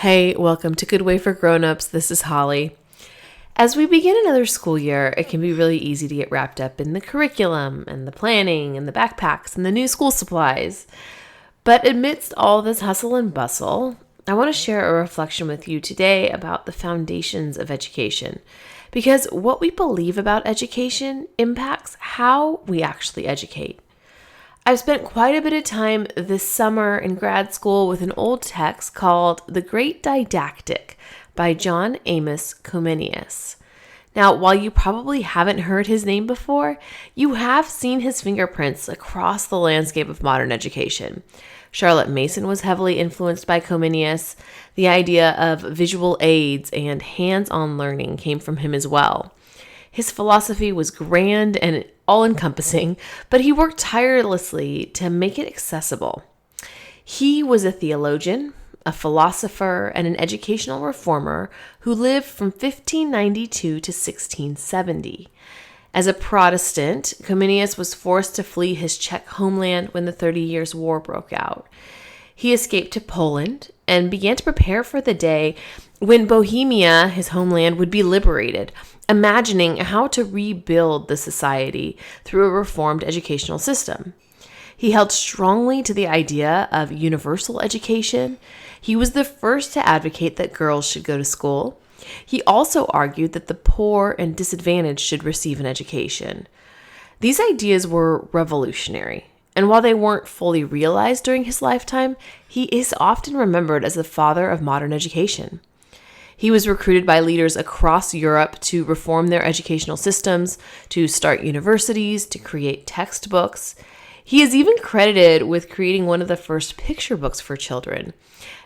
Hey, welcome to Good Way for Grown-Ups. This is Holly. As we begin another school year, it can be really easy to get wrapped up in the curriculum and the planning and the backpacks and the new school supplies. But amidst all this hustle and bustle, I want to share a reflection with you today about the foundations of education. Because what we believe about education impacts how we actually educate. I've spent quite a bit of time this summer in grad school with an old text called The Great Didactic by John Amos Comenius. Now, while you probably haven't heard his name before, you have seen his fingerprints across the landscape of modern education. Charlotte Mason was heavily influenced by Comenius. The idea of visual aids and hands-on learning came from him as well. His philosophy was grand and all-encompassing, but he worked tirelessly to make it accessible. He was a theologian, a philosopher, and an educational reformer who lived from 1592 to 1670. As a Protestant, Comenius was forced to flee his Czech homeland when the 30 Years' War broke out. He escaped to Poland and began to prepare for the day when Bohemia, his homeland, would be liberated, imagining how to rebuild the society through a reformed educational system. He held strongly to the idea of universal education. He was the first to advocate that girls should go to school. He also argued that the poor and disadvantaged should receive an education. These ideas were revolutionary, and while they weren't fully realized during his lifetime, he is often remembered as the father of modern education. He was recruited by leaders across Europe to reform their educational systems, to start universities, to create textbooks. He is even credited with creating one of the first picture books for children,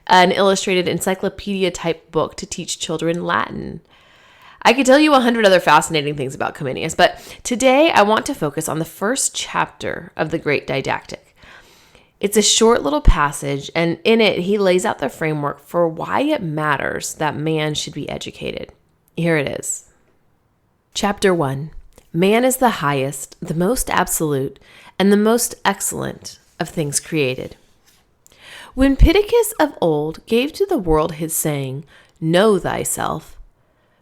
an illustrated encyclopedia-type book to teach children Latin. I could tell you 100 other fascinating things about Comenius, but today I want to focus on the first chapter of The Great Didactic. It's a short little passage, and in it, he lays out the framework for why it matters that man should be educated. Here it is. Chapter 1. Man is the highest, the most absolute, and the most excellent of things created. When Pittacus of old gave to the world his saying, "Know thyself,"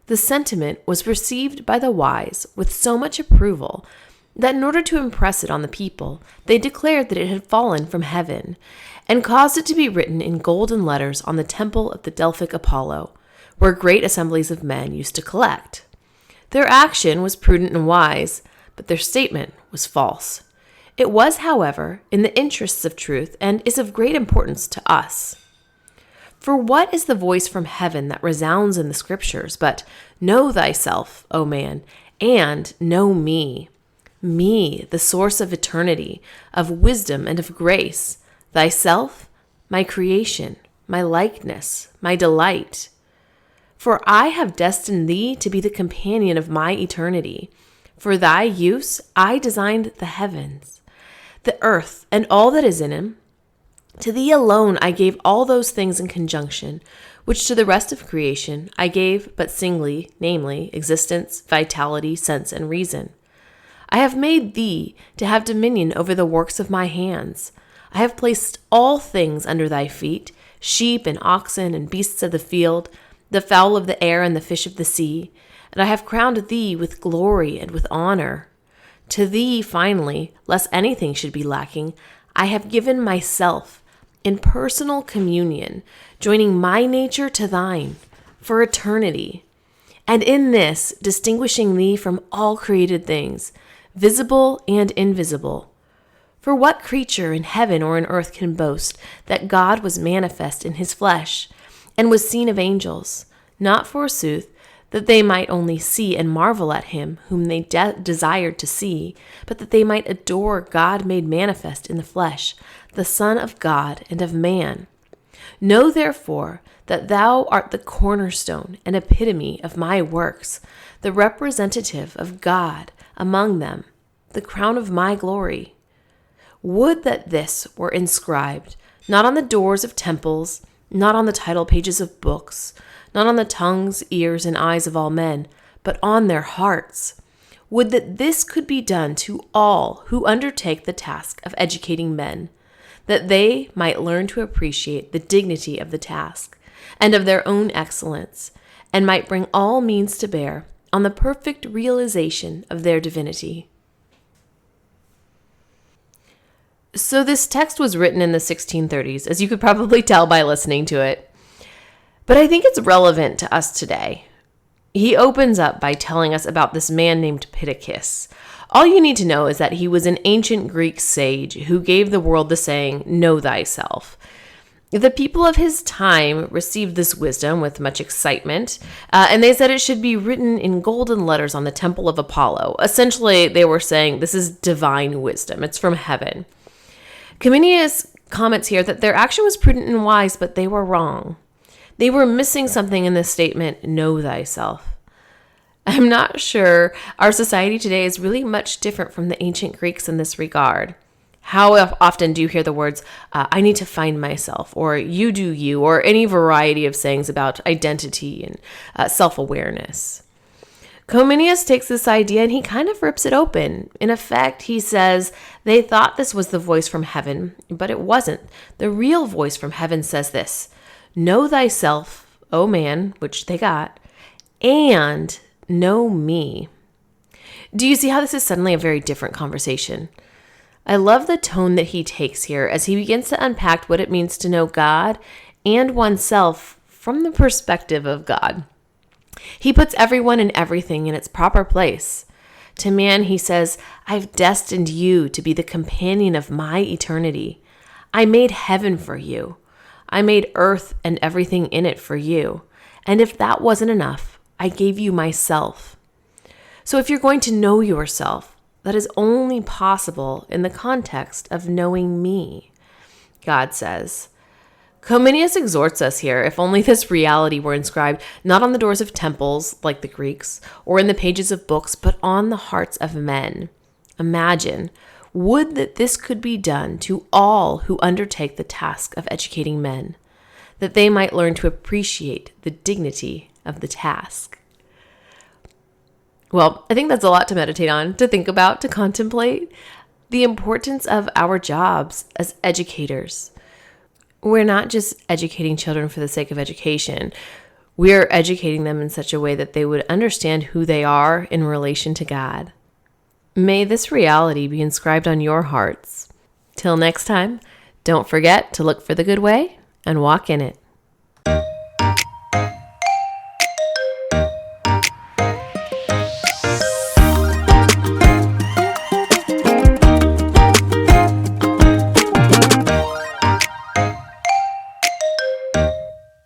the sentiment was received by the wise with so much approval that in order to impress it on the people, they declared that it had fallen from heaven, and caused it to be written in golden letters on the temple of the Delphic Apollo, where great assemblies of men used to collect. Their action was prudent and wise, but their statement was false. It was, however, in the interests of truth, and is of great importance to us. For what is the voice from heaven that resounds in the Scriptures, but, "Know thyself, O man, and know me"? Me, the source of eternity, of wisdom and of grace, thyself, my creation, my likeness, my delight. For I have destined thee to be the companion of my eternity. For thy use I designed the heavens, the earth, and all that is in them. To thee alone I gave all those things in conjunction, which to the rest of creation I gave but singly, namely, existence, vitality, sense, and reason. I have made thee to have dominion over the works of my hands. I have placed all things under thy feet, sheep and oxen and beasts of the field, the fowl of the air and the fish of the sea, and I have crowned thee with glory and with honor. To thee, finally, lest anything should be lacking, I have given myself in personal communion, joining my nature to thine, for eternity, and in this distinguishing thee from all created things, visible and invisible. For what creature in heaven or in earth can boast that God was manifest in his flesh, and was seen of angels, not forsooth that they might only see and marvel at him whom they desired to see, but that they might adore God made manifest in the flesh, the Son of God and of man. Know therefore that thou art the cornerstone and epitome of my works, the representative of God among them, the crown of my glory. Would that this were inscribed, not on the doors of temples, not on the title pages of books, not on the tongues, ears, and eyes of all men, but on their hearts. Would that this could be done to all who undertake the task of educating men, that they might learn to appreciate the dignity of the task, and of their own excellence, and might bring all means to bear on the perfect realization of their divinity. So this text was written in the 1630s, as you could probably tell by listening to it. But I think it's relevant to us today. He opens up by telling us about this man named Pittacus. All you need to know is that he was an ancient Greek sage who gave the world the saying, "Know thyself." The people of his time received this wisdom with much excitement, and they said it should be written in golden letters on the temple of Apollo. Essentially, they were saying this is divine wisdom. It's from heaven. Comenius comments here that their action was prudent and wise, but they were wrong. They were missing something in this statement, "Know thyself." I'm not sure our society today is really much different from the ancient Greeks in this regard. How often do you hear the words, "I need to find myself," or "you do you," or any variety of sayings about identity and self-awareness? Comenius takes this idea and he kind of rips it open. In effect, he says they thought this was the voice from heaven, but it wasn't. The real voice from heaven says this, "Know thyself, O man," which they got, "and know me." Do you see how this is suddenly a very different conversation? I love the tone that he takes here as he begins to unpack what it means to know God and oneself from the perspective of God. He puts everyone and everything in its proper place. To man, he says, "I've destined you to be the companion of my eternity. I made heaven for you. I made earth and everything in it for you. And if that wasn't enough, I gave you myself." So if you're going to know yourself, that is only possible in the context of knowing me, God says. Comenius exhorts us here, if only this reality were inscribed not on the doors of temples, like the Greeks, or in the pages of books, but on the hearts of men. Imagine, would that this could be done to all who undertake the task of educating men, that they might learn to appreciate the dignity of the task. Well, I think that's a lot to meditate on, to think about, to contemplate. The importance of our jobs as educators. We're not just educating children for the sake of education. We're educating them in such a way that they would understand who they are in relation to God. May this reality be inscribed on your hearts. Till next time, don't forget to look for the good way and walk in it.